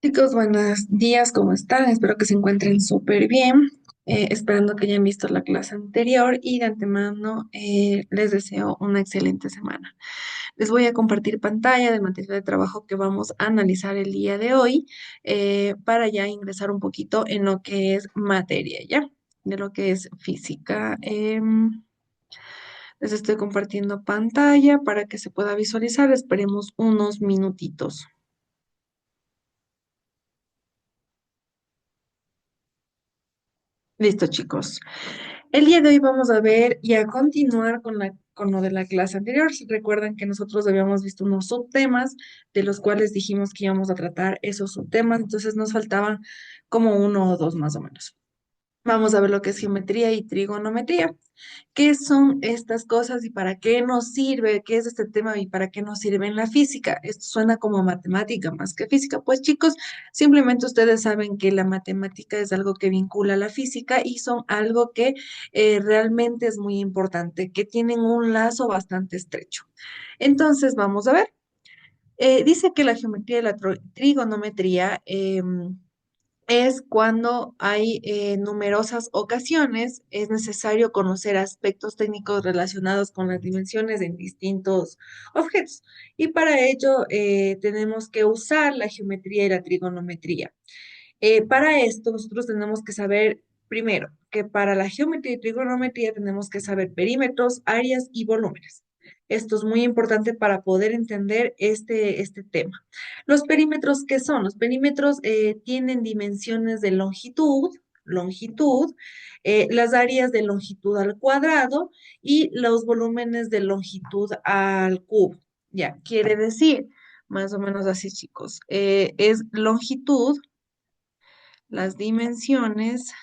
Chicos, buenos días, ¿cómo están? Espero que se encuentren súper bien, esperando que hayan visto la clase anterior y de antemano les deseo una excelente semana. Les voy a compartir pantalla del material de trabajo que vamos a analizar el día de hoy para ya ingresar un poquito en lo que es materia, ¿ya? De lo que es física. Les estoy compartiendo pantalla para que se pueda visualizar. Esperemos unos minutitos. Listo, chicos. El día de hoy vamos a ver y a continuar con lo de la clase anterior. Si recuerdan que nosotros habíamos visto unos subtemas de los cuales dijimos que íbamos a tratar esos subtemas, entonces nos faltaban como uno o dos más o menos. Vamos a ver lo que es geometría y trigonometría. ¿Qué son estas cosas y para qué nos sirve? ¿Qué es este tema y para qué nos sirve en la física? Esto suena como matemática más que física. Pues chicos, simplemente ustedes saben que la matemática es algo que vincula a la física y son algo que realmente es muy importante, que tienen un lazo bastante estrecho. Entonces, vamos a ver. Dice que la geometría y la trigonometría es cuando hay numerosas ocasiones, es necesario conocer aspectos técnicos relacionados con las dimensiones en distintos objetos. Y para ello tenemos que usar la geometría y la trigonometría. Para esto nosotros tenemos que saber, primero, que para la geometría y trigonometría tenemos que saber perímetros, áreas y volúmenes. Esto es muy importante para poder entender este tema. Los perímetros, ¿qué son? Los perímetros tienen dimensiones de longitud, las áreas de longitud al cuadrado y los volúmenes de longitud al cubo. Ya, quiere decir, más o menos así, chicos, es longitud, las dimensiones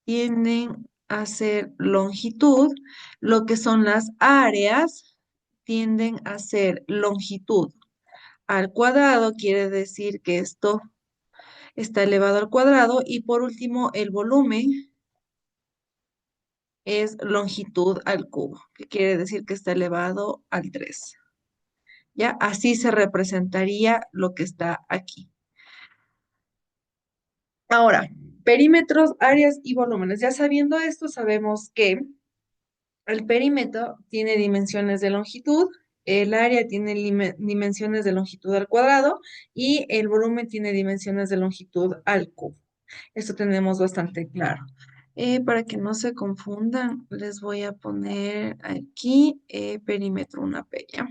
tienden a ser longitud, lo que son las áreas tienden a ser longitud al cuadrado, quiere decir que esto está elevado al cuadrado, y por último el volumen es longitud al cubo, que quiere decir que está elevado al 3. ¿Ya? Así se representaría lo que está aquí. Ahora, perímetros, áreas y volúmenes. Ya sabiendo esto, sabemos que el perímetro tiene dimensiones de longitud, el área tiene dimensiones de longitud al cuadrado y el volumen tiene dimensiones de longitud al cubo. Esto tenemos bastante claro. Para que no se confundan, les voy a poner aquí perímetro, una P, ¿ya?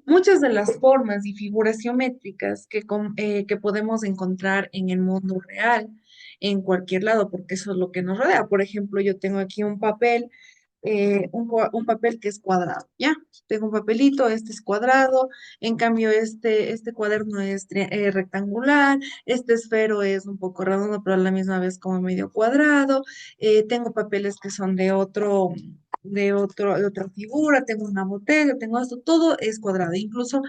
Muchas de las formas y figuras geométricas que podemos encontrar en el mundo real, en cualquier lado, porque eso es lo que nos rodea. Por ejemplo, yo tengo aquí un papel, un papel que es cuadrado, ¿ya? Tengo un papelito, este es cuadrado, en cambio este cuaderno es rectangular, este esfero es un poco redondo, pero a la misma vez como medio cuadrado. Tengo papeles que son de otra figura, tengo una botella, tengo esto, todo es cuadrado, incluso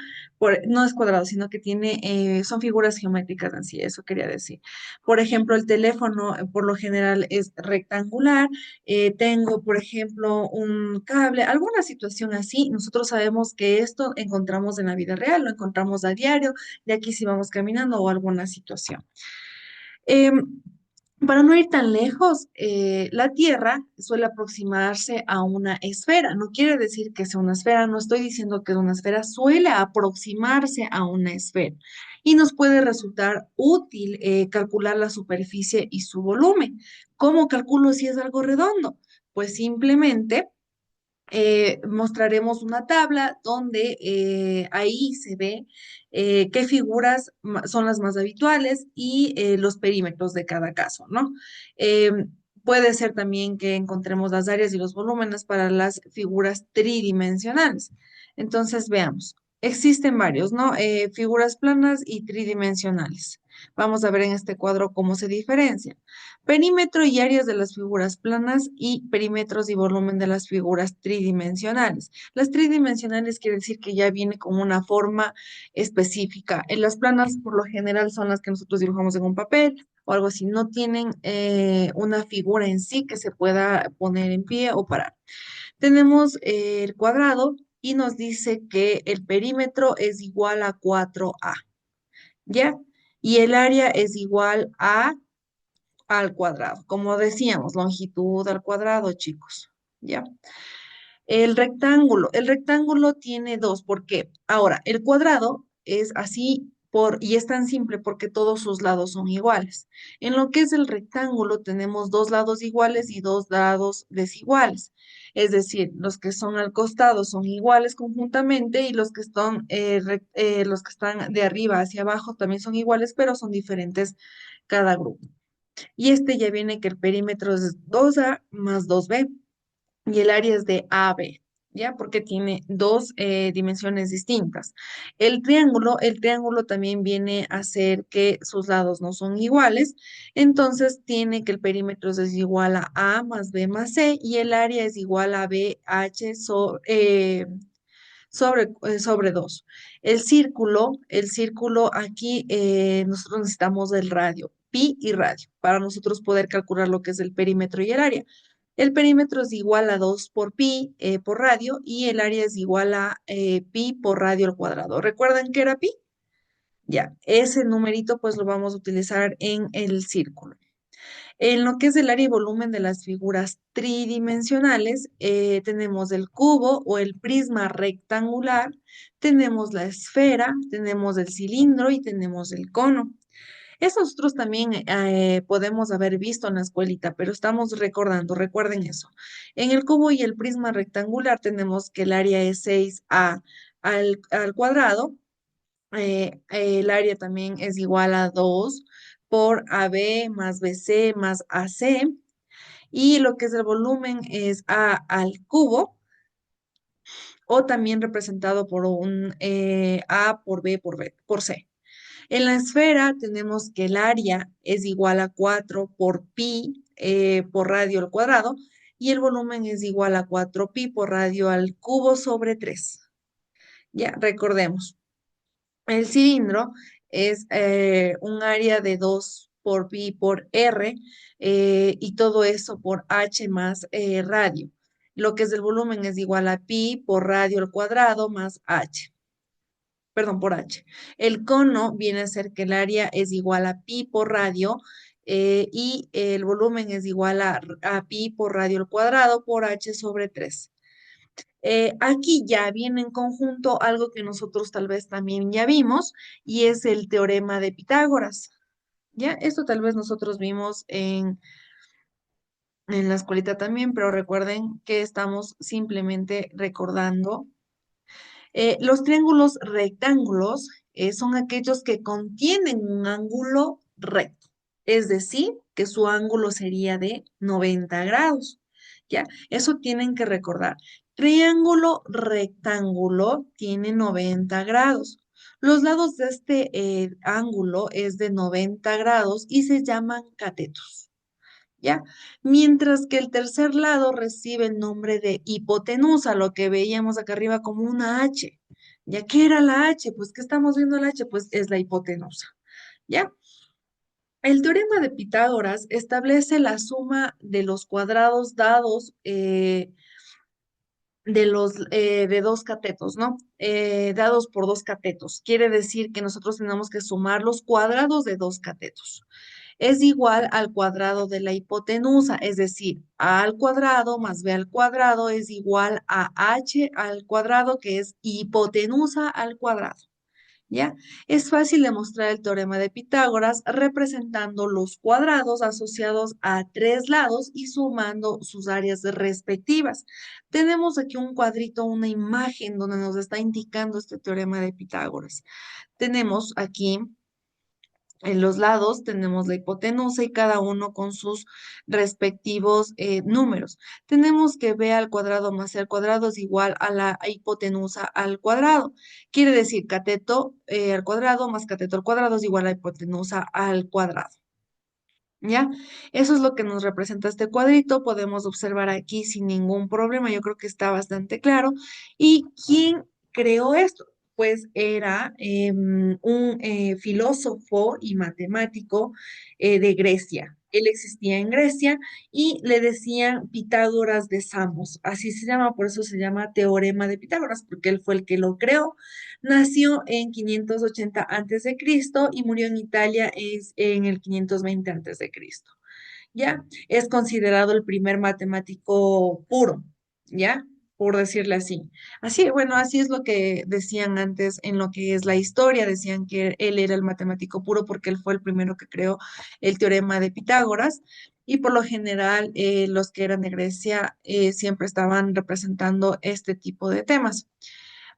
no es cuadrado, sino que tiene, son figuras geométricas en sí, eso quería decir. Por ejemplo, el teléfono por lo general es rectangular, tengo, por ejemplo, un cable, alguna situación así, nosotros sabemos que esto encontramos en la vida real, lo encontramos a diario, de aquí si vamos caminando o alguna situación. Em, para no ir tan lejos, la Tierra suele aproximarse a una esfera. No quiere decir que sea una esfera, no estoy diciendo que es una esfera, suele aproximarse a una esfera. Y nos puede resultar útil calcular la superficie y su volumen. ¿Cómo calculo si es algo redondo? Pues simplemente mostraremos una tabla donde ahí se ve qué figuras son las más habituales y los perímetros de cada caso, ¿no? Puede ser también que encontremos las áreas y los volúmenes para las figuras tridimensionales. Entonces, veamos. Existen varios, ¿no? Figuras planas y tridimensionales. Vamos a ver en este cuadro cómo se diferencian. Perímetro y áreas de las figuras planas y perímetros y volumen de las figuras tridimensionales. Las tridimensionales quiere decir que ya viene con una forma específica. En las planas, por lo general, son las que nosotros dibujamos en un papel o algo así. No tienen una figura en sí que se pueda poner en pie o parar. Tenemos el cuadrado. y nos dice que el perímetro es igual a 4A, ¿ya? Y el área es igual a al cuadrado. Como decíamos, longitud al cuadrado, chicos, ¿ya? El rectángulo tiene dos, ¿por qué? Ahora, el cuadrado es así y es tan simple porque todos sus lados son iguales. En lo que es el rectángulo tenemos dos lados iguales y dos lados desiguales. Es decir, los que son al costado son iguales conjuntamente y los que están de arriba hacia abajo también son iguales, pero son diferentes cada grupo. Y este ya viene que el perímetro es 2A más 2B y el área es de AB, ¿ya? Porque tiene dos dimensiones distintas. El triángulo también viene a ser que sus lados no son iguales, entonces tiene que el perímetro es igual a A más B más C y el área es igual a BH sobre 2. El círculo aquí nosotros necesitamos el radio, pi y radio, para nosotros poder calcular lo que es el perímetro y el área. El perímetro es igual a 2 por pi por radio y el área es igual a pi por radio al cuadrado. ¿Recuerdan qué era pi? Ya, ese numerito pues lo vamos a utilizar en el círculo. En lo que es el área y volumen de las figuras tridimensionales, tenemos el cubo o el prisma rectangular, tenemos la esfera, tenemos el cilindro y tenemos el cono. Eso nosotros también podemos haber visto en la escuelita, pero estamos recordando, recuerden eso. En el cubo y el prisma rectangular tenemos que el área es 6a al cuadrado, el área también es igual a 2 por AB más BC más AC. Y lo que es el volumen es A al cubo o también representado por un A por B por B por C. En la esfera tenemos que el área es igual a 4 por pi por radio al cuadrado y el volumen es igual a 4 pi por radio al cubo sobre 3. Ya, recordemos. El cilindro es un área de 2 por pi por r y todo eso por h más radio. Lo que es el volumen es igual a pi por radio al cuadrado más h. Perdón, por h. El cono viene a ser que el área es igual a pi por radio y el volumen es igual a pi por radio al cuadrado por h sobre 3. Aquí ya viene en conjunto algo que nosotros tal vez también ya vimos y es el teorema de Pitágoras. ¿Ya? Esto tal vez nosotros vimos en la escuelita también, pero recuerden que estamos simplemente recordando. Los triángulos rectángulos son aquellos que contienen un ángulo recto, es decir, que su ángulo sería de 90 grados. ¿Ya? Eso tienen que recordar. Triángulo rectángulo tiene 90 grados. Los lados de este ángulo es de 90 grados y se llaman catetos. ¿Ya? Mientras que el tercer lado recibe el nombre de hipotenusa, lo que veíamos acá arriba como una H. ¿Ya qué era la H? Pues, ¿qué estamos viendo la H? Pues es la hipotenusa. ¿Ya? El teorema de Pitágoras establece la suma de los cuadrados dados de dos catetos, ¿no? Dados por dos catetos. Quiere decir que nosotros tenemos que sumar los cuadrados de dos catetos. Es igual al cuadrado de la hipotenusa, es decir, a al cuadrado más b al cuadrado es igual a h al cuadrado, que es hipotenusa al cuadrado. ¿Ya? Es fácil demostrar el teorema de Pitágoras representando los cuadrados asociados a tres lados y sumando sus áreas respectivas. Tenemos aquí un cuadrito, una imagen donde nos está indicando este teorema de Pitágoras. Tenemos aquí en los lados tenemos la hipotenusa y cada uno con sus respectivos números. Tenemos que b al cuadrado más c al cuadrado es igual a la hipotenusa al cuadrado. Quiere decir cateto al cuadrado más cateto al cuadrado es igual a hipotenusa al cuadrado. ¿Ya? Eso es lo que nos representa este cuadrito. Podemos observar aquí sin ningún problema. Yo creo que está bastante claro. ¿Y quién creó esto? Pues era un filósofo y matemático de Grecia. Él existía en Grecia y le decían Pitágoras de Samos, así se llama, por eso se llama Teorema de Pitágoras, porque él fue el que lo creó. Nació en 580 antes de Cristo y murió en Italia en el 520 antes de Cristo. ¿Ya? Es considerado el primer matemático puro, ¿ya? Por decirle así. Así, bueno, así es lo que decían antes en lo que es la historia, decían que él era el matemático puro porque él fue el primero que creó el teorema de Pitágoras. Y por lo general, los que eran de Grecia siempre estaban representando este tipo de temas.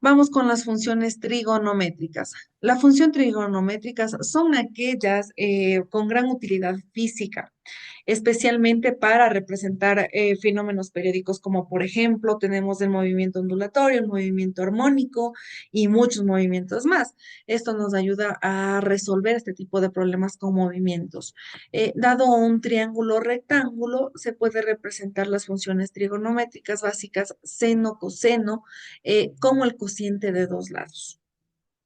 Vamos con las funciones trigonométricas. Las funciones trigonométricas son aquellas con gran utilidad física, especialmente para representar fenómenos periódicos como por ejemplo tenemos el movimiento ondulatorio, el movimiento armónico y muchos movimientos más. Esto nos ayuda a resolver este tipo de problemas con movimientos. Dado un triángulo rectángulo, se puede representar las funciones trigonométricas básicas seno, coseno, como el cociente de dos lados.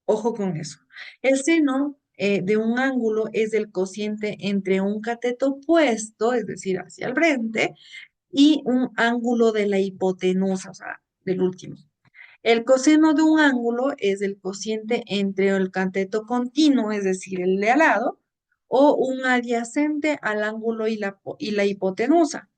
Ojo con eso. El seno de un ángulo es el cociente entre un cateto opuesto, es decir, hacia el frente, y un ángulo de la hipotenusa, o sea, del último. El coseno de un ángulo es el cociente entre el cateto continuo, es decir, el de al lado, o un adyacente al ángulo y la hipotenusa.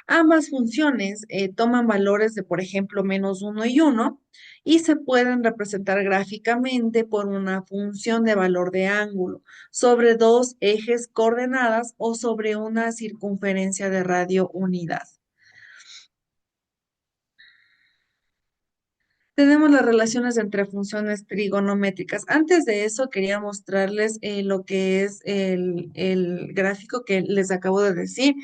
Ambas funciones toman valores de, por ejemplo, -1 y 1 y se pueden representar gráficamente por una función de valor de ángulo sobre dos ejes coordenadas o sobre una circunferencia de radio unidad. Tenemos las relaciones entre funciones trigonométricas. Antes de eso, quería mostrarles lo que es el gráfico que les acabo de decir,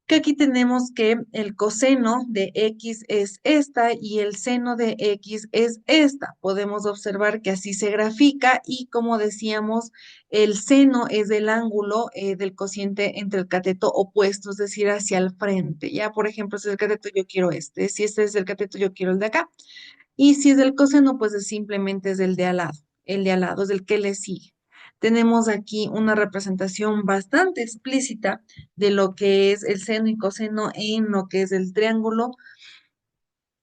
que aquí tenemos que el coseno de x es esta y el seno de x es esta. Podemos observar que así se grafica y como decíamos, el seno es el ángulo del cociente entre el cateto opuesto, es decir, hacia el frente. Ya, por ejemplo, si es el cateto yo quiero este, si este es el cateto yo quiero el de acá. Y si es del coseno, pues simplemente es el de al lado. El de al lado es el que le sigue. Tenemos aquí una representación bastante explícita de lo que es el seno y coseno en lo que es el triángulo.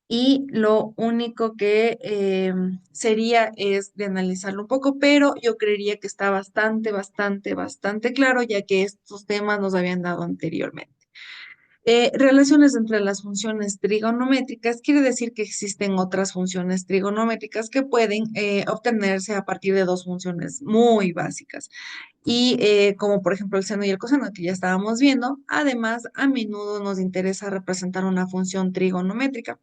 Y lo único que sería es de analizarlo un poco, pero yo creería que está bastante claro, ya que estos temas nos habían dado anteriormente. Relaciones entre las funciones trigonométricas quiere decir que existen otras funciones trigonométricas que pueden obtenerse a partir de dos funciones muy básicas. Y como por ejemplo el seno y el coseno que ya estábamos viendo, además a menudo nos interesa representar una función trigonométrica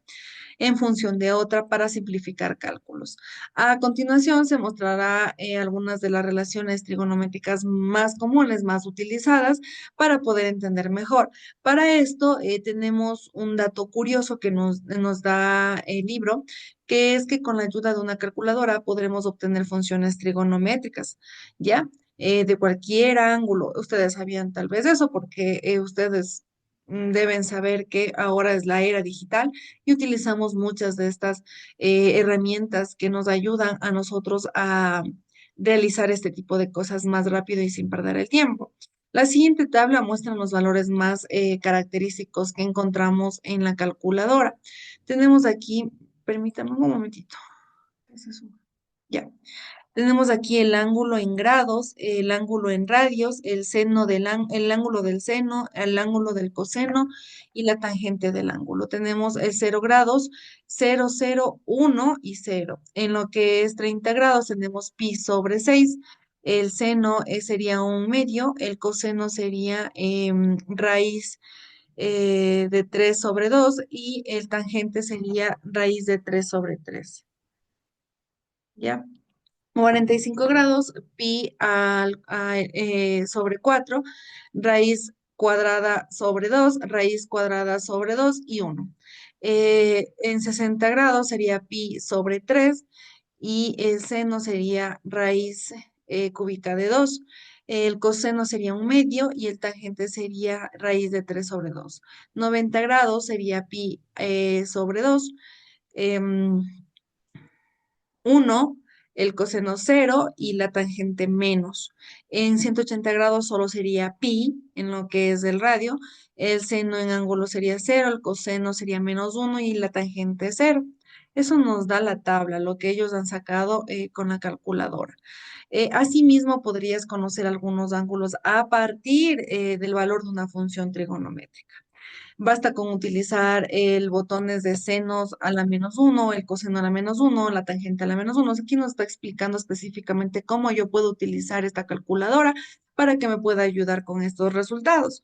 en función de otra para simplificar cálculos. A continuación se mostrará algunas de las relaciones trigonométricas más comunes, más utilizadas para poder entender mejor. Para esto tenemos un dato curioso que nos da el libro, que es que con la ayuda de una calculadora podremos obtener funciones trigonométricas, ¿ya? De cualquier ángulo. Ustedes sabían tal vez eso porque ustedes deben saber que ahora es la era digital y utilizamos muchas de estas herramientas que nos ayudan a nosotros a realizar este tipo de cosas más rápido y sin perder el tiempo. La siguiente tabla muestra los valores más característicos que encontramos en la calculadora. Tenemos aquí, permítame un momentito. ¿Qué es eso? Ya. Tenemos aquí el ángulo en grados, el ángulo en radios, el ángulo del seno, el ángulo del coseno y la tangente del ángulo. Tenemos el 0 grados, 0, 0, 1 y 0. En lo que es 30 grados tenemos pi sobre 6. El seno sería un medio, el coseno sería raíz de 3 sobre 2 y el tangente sería raíz de 3 sobre 3. ¿Ya? 45 grados, sobre 4 raíz cuadrada sobre 2 raíz cuadrada sobre 2 y 1. En 60 grados sería pi sobre 3 y el seno sería raíz cúbica de 2. El coseno sería un medio y el tangente sería raíz de 3 sobre 2. 90 grados sería pi sobre 2. 1 el coseno cero y la tangente menos. En 180 grados solo sería pi en lo que es del radio, el seno en ángulo sería cero, el coseno sería menos uno y la tangente cero. Eso nos da la tabla, lo que ellos han sacado con la calculadora. Asimismo, podrías conocer algunos ángulos a partir del valor de una función trigonométrica. Basta con utilizar el botones de senos a la menos uno, el coseno a la menos uno, la tangente a la menos uno. Aquí nos está explicando específicamente cómo yo puedo utilizar esta calculadora para que me pueda ayudar con estos resultados.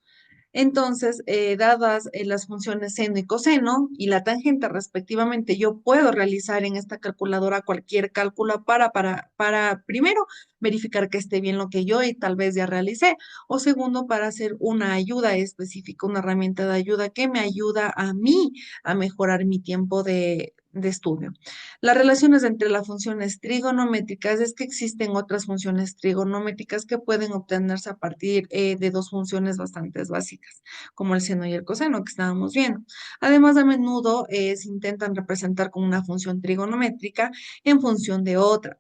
Entonces, dadas las funciones seno y coseno y la tangente respectivamente, yo puedo realizar en esta calculadora cualquier cálculo para primero verificar que esté bien lo que yo y tal vez ya realicé, o segundo, para hacer una ayuda específica, una herramienta de ayuda que me ayuda a mí a mejorar mi tiempo de estudio. Las relaciones entre las funciones trigonométricas es que existen otras funciones trigonométricas que pueden obtenerse a partir de dos funciones bastante básicas, como el seno y el coseno que estábamos viendo. Además, a menudo se intentan representar con una función trigonométrica en función de otra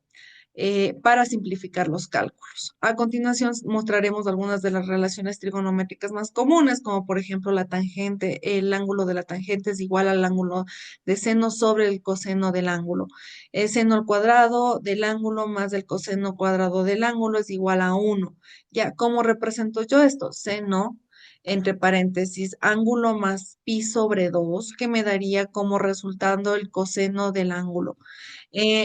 para simplificar los cálculos. A continuación mostraremos algunas de las relaciones trigonométricas más comunes, como por ejemplo la tangente, el ángulo de la tangente es igual al ángulo de seno sobre el coseno del ángulo. El seno al cuadrado del ángulo más el coseno cuadrado del ángulo es igual a 1. Ya, ¿cómo represento yo esto? Seno entre paréntesis, ángulo más pi sobre 2, que me daría como resultado el coseno del ángulo.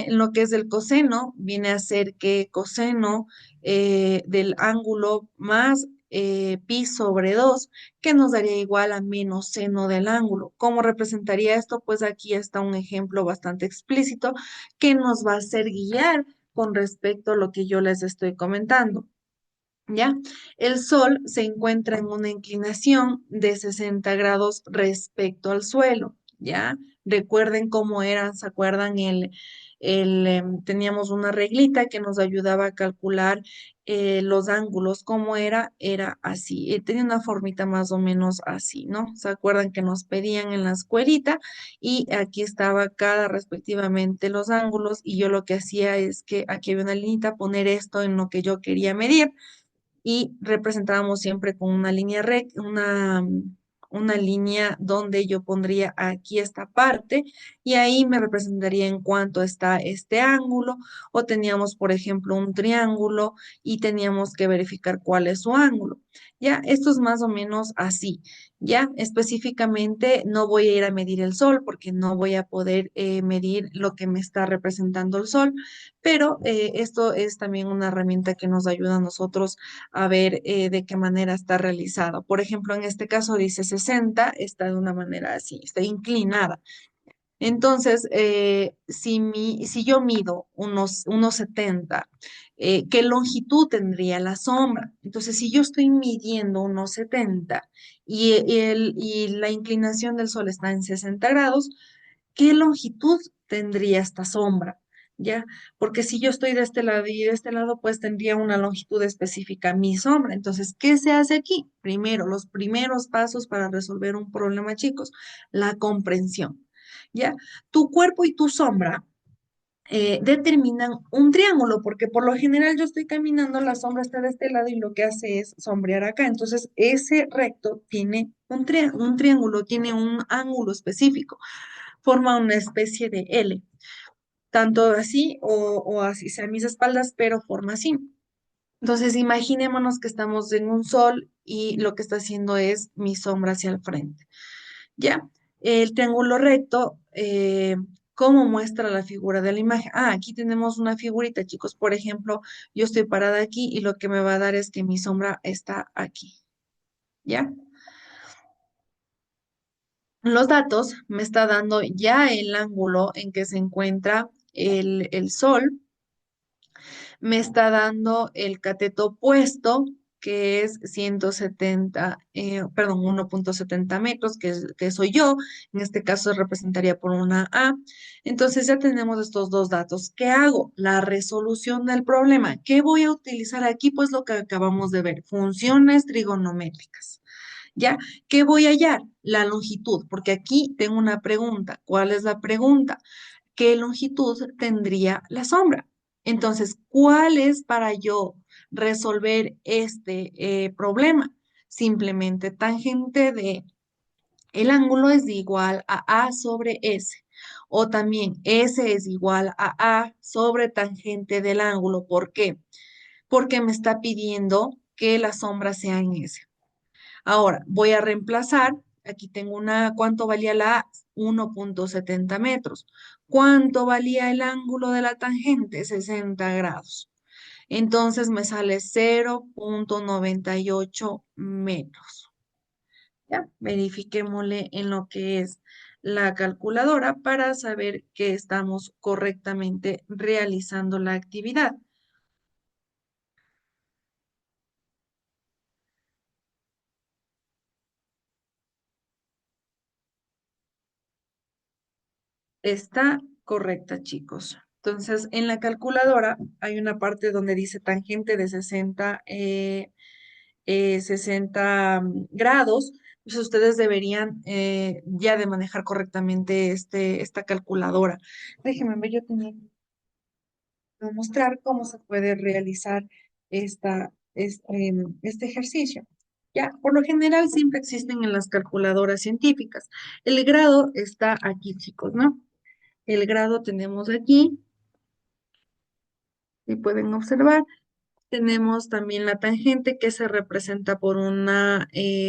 Lo que es el coseno, viene a ser que coseno del ángulo más pi sobre 2 que nos daría igual a menos seno del ángulo. ¿Cómo representaría esto? Pues aquí está un ejemplo bastante explícito que nos va a hacer guiar con respecto a lo que yo les estoy comentando. ¿Ya? El Sol se encuentra en una inclinación de 60 grados respecto al suelo, ¿ya? Recuerden cómo eran, ¿se acuerdan? Teníamos una reglita que nos ayudaba a calcular los ángulos, ¿cómo era? Era así, tenía una formita más o menos así, ¿no? ¿Se acuerdan que nos pedían en la escuelita? Y aquí estaba cada respectivamente los ángulos y yo lo que hacía es que aquí había una linita, poner esto en lo que yo quería medir y representábamos siempre con una línea recta, una línea donde yo pondría aquí esta parte y ahí me representaría en cuánto está este ángulo o teníamos, por ejemplo, un triángulo y teníamos que verificar cuál es su ángulo. Ya, esto es más o menos así. Ya, específicamente no voy a ir a medir el sol porque no voy a poder medir lo que me está representando el sol, pero esto es también una herramienta que nos ayuda a nosotros a ver de qué manera está realizado. Por ejemplo, en este caso dice 60, está de una manera así, está inclinada. Entonces, si yo mido unos 70, ¿qué longitud tendría la sombra? Entonces, si yo estoy midiendo unos 70 y la inclinación del sol está en 60 grados, ¿qué longitud tendría esta sombra? ¿Ya? Porque si yo estoy de este lado y de este lado, pues tendría una longitud específica mi sombra. Entonces, ¿qué se hace aquí? Primero, los primeros pasos para resolver un problema, chicos, la comprensión. ¿Ya? Tu cuerpo y tu sombra determinan un triángulo, porque por lo general yo estoy caminando, la sombra está de este lado y lo que hace es sombrear acá. Entonces, ese recto tiene un triángulo, tiene un ángulo específico, forma una especie de L, tanto así o así sea mis espaldas, pero forma así. Entonces, imaginémonos que estamos en un sol y lo que está haciendo es mi sombra hacia el frente. ¿Ya? El triángulo recto, ¿cómo muestra la figura de la imagen? Ah, aquí tenemos una figurita, chicos. Por ejemplo, yo estoy parada aquí y lo que me va a dar es que mi sombra está aquí. ¿Ya? Los datos me está dando ya el ángulo en que se encuentra el sol, me está dando el cateto opuesto, que es 170, perdón, 1,70 metros, que soy yo. En este caso representaría por una A. Entonces ya tenemos estos dos datos. ¿Qué hago? La resolución del problema. ¿Qué voy a utilizar aquí? Pues lo que acabamos de ver, funciones trigonométricas. ¿Ya? ¿Qué voy a hallar? La longitud, porque aquí tengo una pregunta. ¿Cuál es la pregunta? ¿Qué longitud tendría la sombra? Entonces, ¿cuál es para yo resolver este problema? Simplemente tangente de el ángulo es igual a A sobre S. O también S es igual a A sobre tangente del ángulo. ¿Por qué? Porque me está pidiendo que la sombra sea en S. Ahora, voy a reemplazar. Aquí tengo una, ¿cuánto valía la A? 1,70 metros. ¿Cuánto valía el ángulo de la tangente? 60 grados. Entonces me sale 0,98 metros. ¿Ya? Verifiquémosle en lo que es la calculadora para saber que estamos correctamente realizando la actividad. Está correcta, chicos. Entonces, en la calculadora hay una parte donde dice tangente de 60 grados. Pues ustedes deberían ya de manejar correctamente esta calculadora. Déjenme ver, yo tenía que mostrar cómo se puede realizar este ejercicio. Ya, por lo general siempre existen en las calculadoras científicas. El grado está aquí, chicos, ¿no? El grado tenemos aquí, y pueden observar. Tenemos también la tangente que se representa por una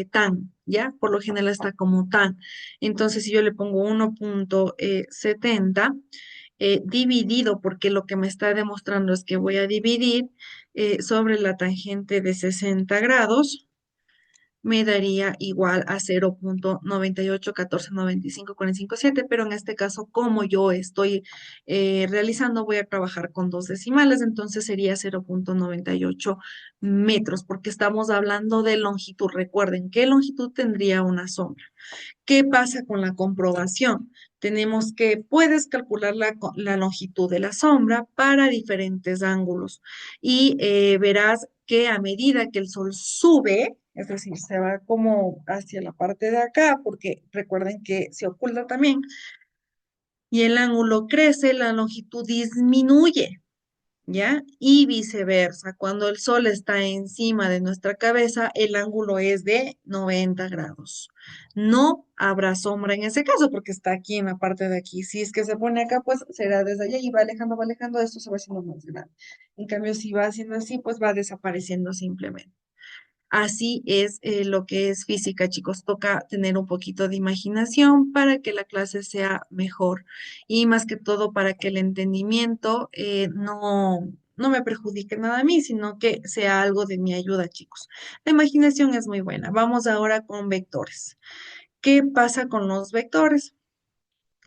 tan, ¿ya? Por lo general está como tan. Entonces, si yo le pongo 1,70 dividido, porque lo que me está demostrando es que voy a dividir sobre la tangente de 60 grados, me daría igual a 0,98149545,7, pero en este caso, como yo estoy realizando, voy a trabajar con dos decimales, entonces sería 0,98 metros, porque estamos hablando de longitud. Recuerden, ¿qué longitud tendría una sombra? ¿Qué pasa con la comprobación? Tenemos que, puedes calcular la longitud de la sombra para diferentes ángulos y verás que a medida que el sol sube, es decir, se va como hacia la parte de acá, porque recuerden que se oculta también, y el ángulo crece, la longitud disminuye. ¿Ya? Y viceversa. Cuando el sol está encima de nuestra cabeza, el ángulo es de 90 grados. No habrá sombra en ese caso porque está aquí en la parte de aquí. Si es que se pone acá, pues será desde allá y va alejando, esto se va haciendo más grande. En cambio, si va haciendo así, pues va desapareciendo simplemente. Así es lo que es física, chicos. Toca tener un poquito de imaginación para que la clase sea mejor y más que todo para que el entendimiento no me perjudique nada a mí, sino que sea algo de mi ayuda, chicos. La imaginación es muy buena. Vamos ahora con vectores. ¿Qué pasa con los vectores?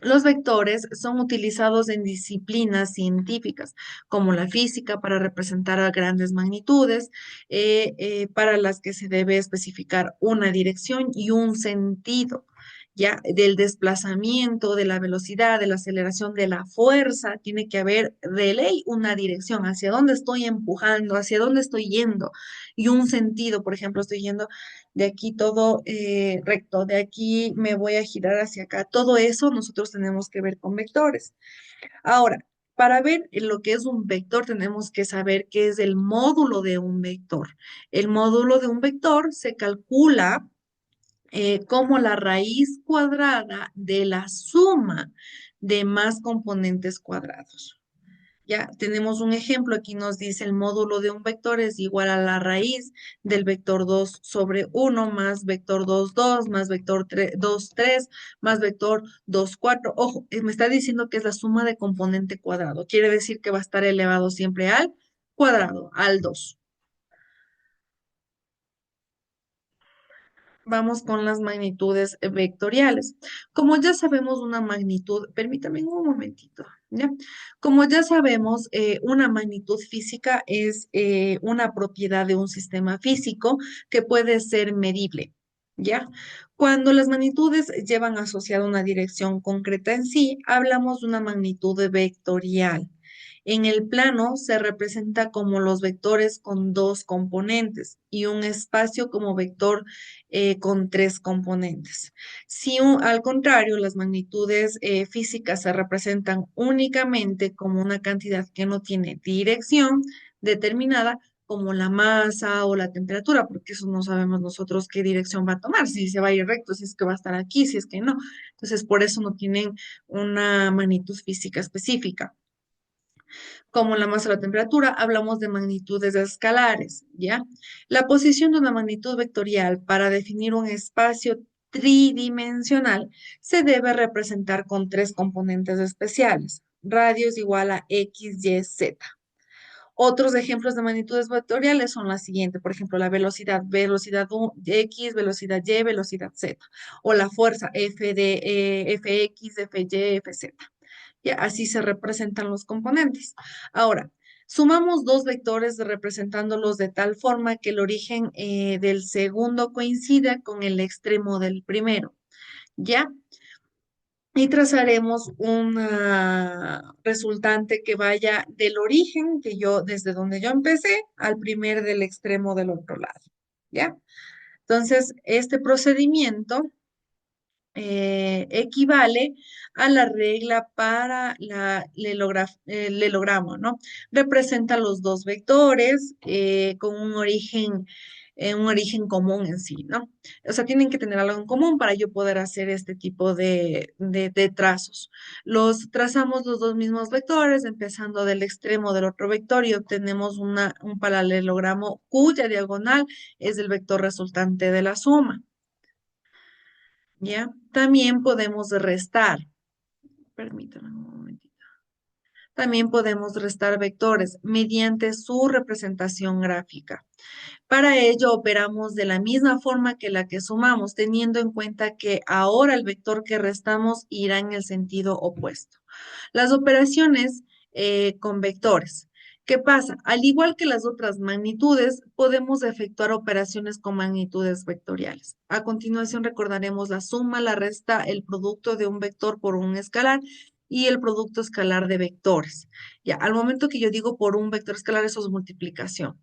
Los vectores son utilizados en disciplinas científicas como la física para representar a grandes magnitudes, para las que se debe especificar una dirección y un sentido, ya del desplazamiento, de la velocidad, de la aceleración, de la fuerza. Tiene que haber de ley una dirección, hacia dónde estoy empujando, hacia dónde estoy yendo y un sentido. Por ejemplo, estoy yendo de aquí todo recto, de aquí me voy a girar hacia acá. Todo eso nosotros tenemos que ver con vectores. Ahora, para ver lo que es un vector, tenemos que saber qué es el módulo de un vector. El módulo de un vector se calcula como la raíz cuadrada de la suma de más componentes cuadrados. Ya tenemos un ejemplo, aquí nos dice el módulo de un vector es igual a la raíz del vector 2 sobre 1 más vector 2 2 más vector 2 3 más vector 2 4. Ojo, me está diciendo que es la suma de componente cuadrado. Quiere decir que va a estar elevado siempre al cuadrado, al 2. Vamos con las magnitudes vectoriales. Como ya sabemos una magnitud, permítame un momentito, ¿ya? Como ya sabemos, una magnitud física es una propiedad de un sistema físico que puede ser medible, ¿ya? Cuando las magnitudes llevan asociada una dirección concreta en sí, hablamos de una magnitud vectorial. En el plano se representa como los vectores con dos componentes y un espacio como vector con tres componentes. Si al contrario, las magnitudes físicas se representan únicamente como una cantidad que no tiene dirección determinada, como la masa o la temperatura, porque eso no sabemos nosotros qué dirección va a tomar, si se va a ir recto, si es que va a estar aquí, si es que no. Entonces, por eso no tienen una magnitud física específica. Como la masa o la temperatura, hablamos de magnitudes escalares, ¿ya? La posición de una magnitud vectorial para definir un espacio tridimensional se debe representar con tres componentes especiales. Radio es igual a X, Y, Z. Otros ejemplos de magnitudes vectoriales son las siguientes, por ejemplo, la velocidad, velocidad X, velocidad Y, velocidad Z, o la fuerza F de Fx, Fy, Fz. Ya, así se representan los componentes. Ahora, sumamos dos vectores representándolos de tal forma que el origen del segundo coincida con el extremo del primero. ¿Ya? Y trazaremos una resultante que vaya del origen desde donde yo empecé, al primer del extremo del otro lado. ¿Ya? Entonces, este procedimiento equivale a la regla para el lelogramo, ¿no? Representa los dos vectores con un origen común en sí, ¿no? O sea, tienen que tener algo en común para yo poder hacer este tipo de trazos. Trazamos los dos mismos vectores, empezando del extremo del otro vector y obtenemos un paralelogramo cuya diagonal es el vector resultante de la suma. ¿Ya? También podemos restar. Permítame un momentito. También podemos restar vectores mediante su representación gráfica. Para ello operamos de la misma forma que la que sumamos, teniendo en cuenta que ahora el vector que restamos irá en el sentido opuesto. Las operaciones con vectores. ¿Qué pasa? Al igual que las otras magnitudes, podemos efectuar operaciones con magnitudes vectoriales. A continuación recordaremos la suma, la resta, el producto de un vector por un escalar y el producto escalar de vectores. Ya, al momento que yo digo por un vector escalar, eso es multiplicación.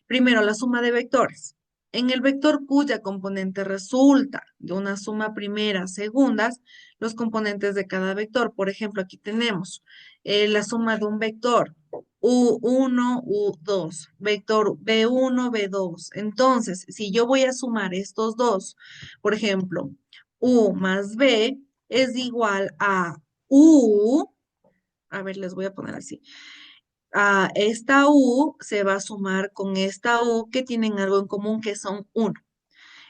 Primero, la suma de vectores. En el vector cuya componente resulta de una suma primera, segundas, los componentes de cada vector. Por ejemplo, aquí tenemos la suma de un vector U1, U2, vector B1, B2. Entonces, si yo voy a sumar estos dos, por ejemplo, U más B es igual a U, a ver, les voy a poner así, esta U se va a sumar con esta U que tienen algo en común que son 1.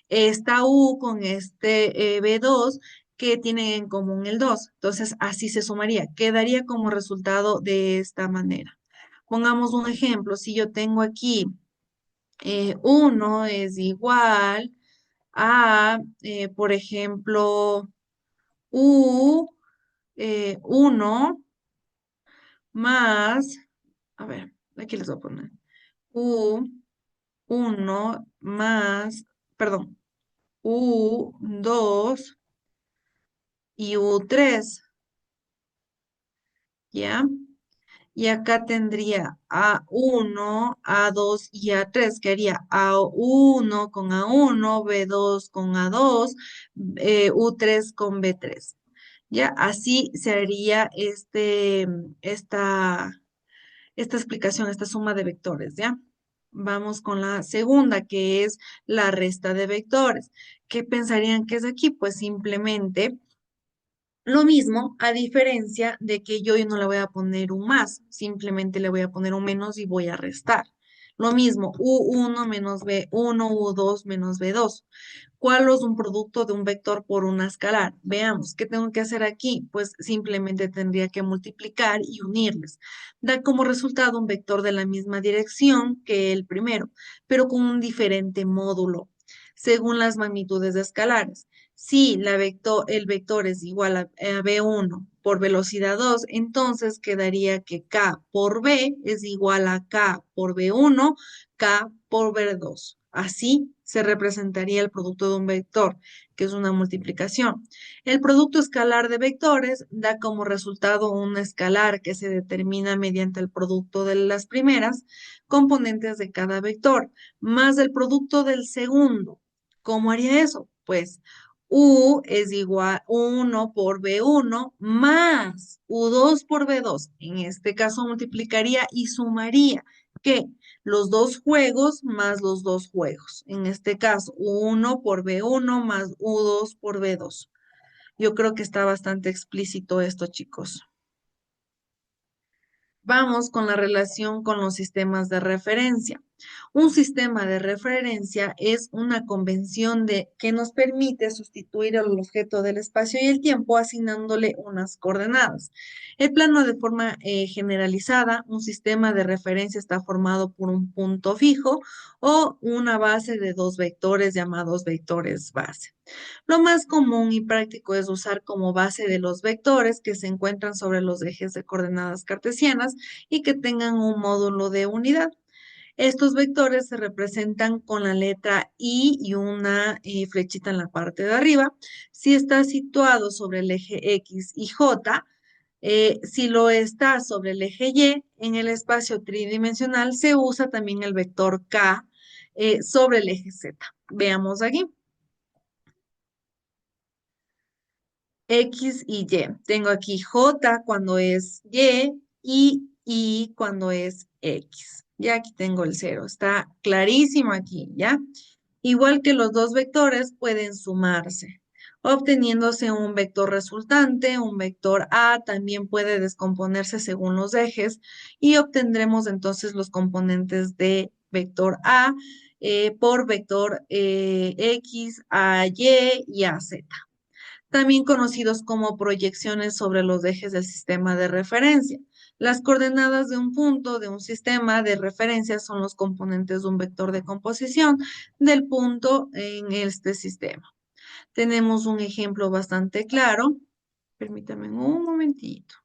Esta U con este B2 que tienen en común el 2. Entonces, así se sumaría. Quedaría como resultado de esta manera. Pongamos un ejemplo. Si yo tengo aquí 1 es igual a, por ejemplo, U 1 más, a ver, aquí les voy a poner. U uno más, perdón, U2 y U3, ¿ya? Y acá tendría A1, A2 y A3, que haría A1 con A1, B2 con A2, U3 con B3. ¿Ya? Así se haría esta explicación, esta suma de vectores, ¿ya? Vamos con la segunda, que es la resta de vectores. ¿Qué pensarían que es aquí? Pues simplemente lo mismo, a diferencia de que yo no le voy a poner un más, simplemente le voy a poner un menos y voy a restar. Lo mismo, U1 menos B1, U2 menos B2. ¿Cuál es un producto de un vector por una escalar? Veamos, ¿qué tengo que hacer aquí? Pues simplemente tendría que multiplicar y unirles. Da como resultado un vector de la misma dirección que el primero, pero con un diferente módulo, según las magnitudes de escalares. Si el vector es igual a B1 por velocidad 2, entonces quedaría que K por B es igual a K por B1, K por B2. Así se representaría el producto de un vector, que es una multiplicación. El producto escalar de vectores da como resultado un escalar que se determina mediante el producto de las primeras componentes de cada vector, más el producto del segundo. ¿Cómo haría eso? Pues U es igual a 1 por B1 más U2 por B2. En este caso multiplicaría y sumaría. ¿Qué? Los dos juegos más los dos juegos. En este caso, U1 por B1 más U2 por B2. Yo creo que está bastante explícito esto, chicos. Vamos con la relación con los sistemas de referencia. Un sistema de referencia es una convención que nos permite sustituir al objeto del espacio y el tiempo asignándole unas coordenadas. El plano de forma generalizada, un sistema de referencia está formado por un punto fijo o una base de dos vectores llamados vectores base. Lo más común y práctico es usar como base de los vectores que se encuentran sobre los ejes de coordenadas cartesianas y que tengan un módulo de unidad. Estos vectores se representan con la letra I y una flechita en la parte de arriba. Si está situado sobre el eje X y J, si lo está sobre el eje Y, en el espacio tridimensional se usa también el vector K sobre el eje Z. Veamos aquí. X y Y. Tengo aquí J cuando es y I cuando es X. Ya aquí tengo el cero. Está clarísimo aquí, ¿ya? Igual que los dos vectores pueden sumarse, obteniéndose un vector resultante, un vector A también puede descomponerse según los ejes y obtendremos entonces los componentes de vector A por vector X, A, y A, Z, también conocidos como proyecciones sobre los ejes del sistema de referencia. Las coordenadas de un punto de un sistema de referencia son los componentes de un vector de composición del punto en este sistema. Tenemos un ejemplo bastante claro. Permítame un momentito.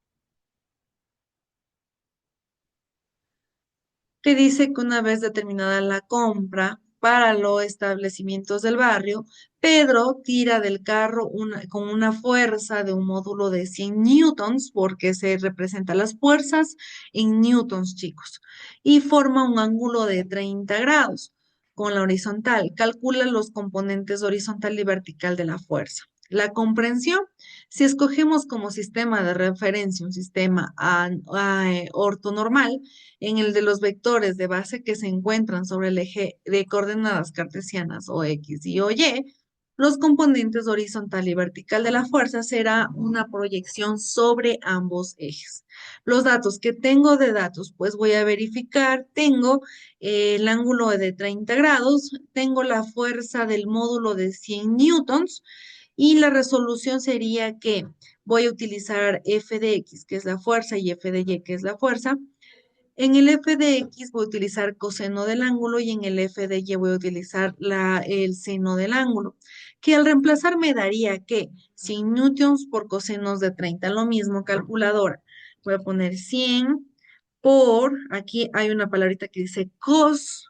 Que dice que una vez determinada la compra para los establecimientos del barrio, Pedro tira del carro con una fuerza de un módulo de 100 newtons, porque se representa las fuerzas en newtons, chicos, y forma un ángulo de 30 grados con la horizontal. Calcula los componentes horizontal y vertical de la fuerza. La comprensión, si escogemos como sistema de referencia un sistema ortonormal, en el de los vectores de base que se encuentran sobre el eje de coordenadas cartesianas o X y o Y, los componentes horizontal y vertical de la fuerza será una proyección sobre ambos ejes. Los datos que tengo de datos, pues voy a verificar, tengo el ángulo de 30 grados, tengo la fuerza del módulo de 100 newtons y la resolución sería que voy a utilizar f de x, que es la fuerza, y f de y, que es la fuerza. En el f de x voy a utilizar coseno del ángulo y en el f de y voy a utilizar el seno del ángulo, que al reemplazar me daría que 100 newtons por cosenos de 30, lo mismo calculadora. Voy a poner 100 por, aquí hay una palabrita que dice cos,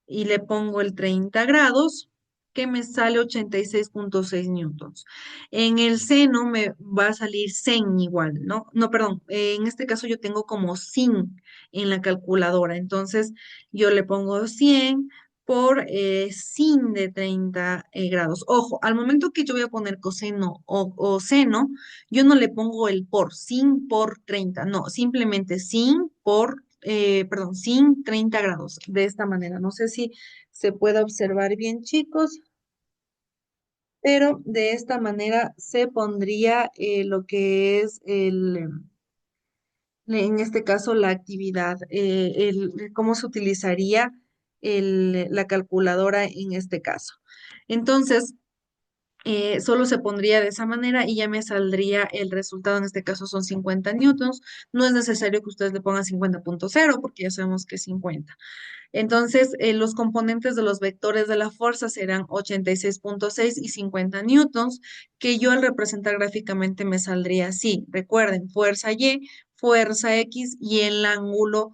y le pongo el 30 grados, que me sale 86,6 newtons. En el seno me va a salir sen igual, ¿no? No, perdón, en este caso yo tengo como sin en la calculadora, entonces yo le pongo 100 por sin de 30 grados. Ojo, al momento que yo voy a poner coseno o seno, yo no le pongo el por, sin por 30, no, simplemente sin por perdón, sin 30 grados, de esta manera. No sé si se puede observar bien, chicos, pero de esta manera se pondría lo que es en este caso, la actividad, cómo se utilizaría la calculadora en este caso. Entonces, solo se pondría de esa manera y ya me saldría el resultado, en este caso son 50 newtons. No es necesario que ustedes le pongan 50,0 porque ya sabemos que es 50. Entonces, los componentes de los vectores de la fuerza serán 86,6 y 50 newtons, que yo al representar gráficamente me saldría así. Recuerden, fuerza Y, fuerza X y el ángulo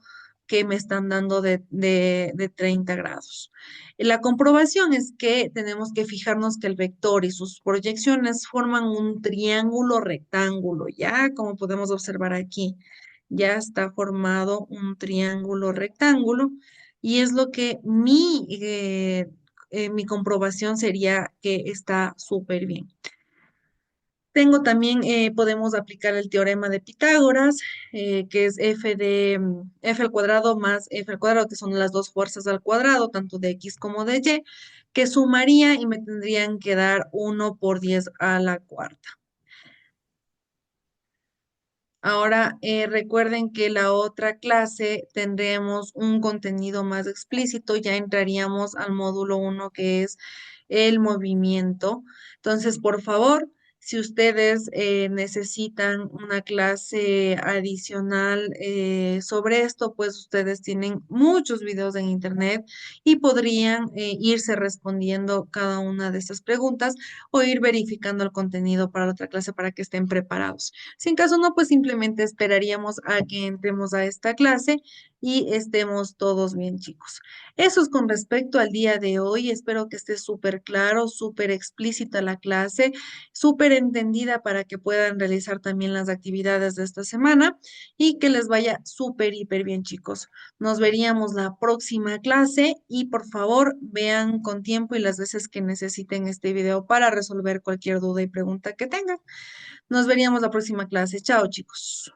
que me están dando de 30 grados. La comprobación es que tenemos que fijarnos que el vector y sus proyecciones forman un triángulo rectángulo, ¿ya? Como podemos observar aquí, ya está formado un triángulo rectángulo y es lo que mi comprobación sería que está súper bien. Tengo también, podemos aplicar el teorema de Pitágoras, que es f al cuadrado más f al cuadrado, que son las dos fuerzas al cuadrado, tanto de x como de y, que sumaría y me tendrían que dar 1 por 10 a la cuarta. Ahora, recuerden que la otra clase tendremos un contenido más explícito, ya entraríamos al módulo 1 que es el movimiento. Entonces, por favor, si ustedes necesitan una clase adicional sobre esto, pues ustedes tienen muchos videos en internet y podrían irse respondiendo cada una de estas preguntas o ir verificando el contenido para la otra clase para que estén preparados. Si en caso no, pues simplemente esperaríamos a que entremos a esta clase y estemos todos bien, chicos. Eso es con respecto al día de hoy. Espero que esté súper claro, súper explícita la clase, súper entendida para que puedan realizar también las actividades de esta semana y que les vaya súper, hiper bien, chicos. Nos veríamos la próxima clase y por favor vean con tiempo y las veces que necesiten este video para resolver cualquier duda y pregunta que tengan. Nos veríamos la próxima clase. Chao, chicos.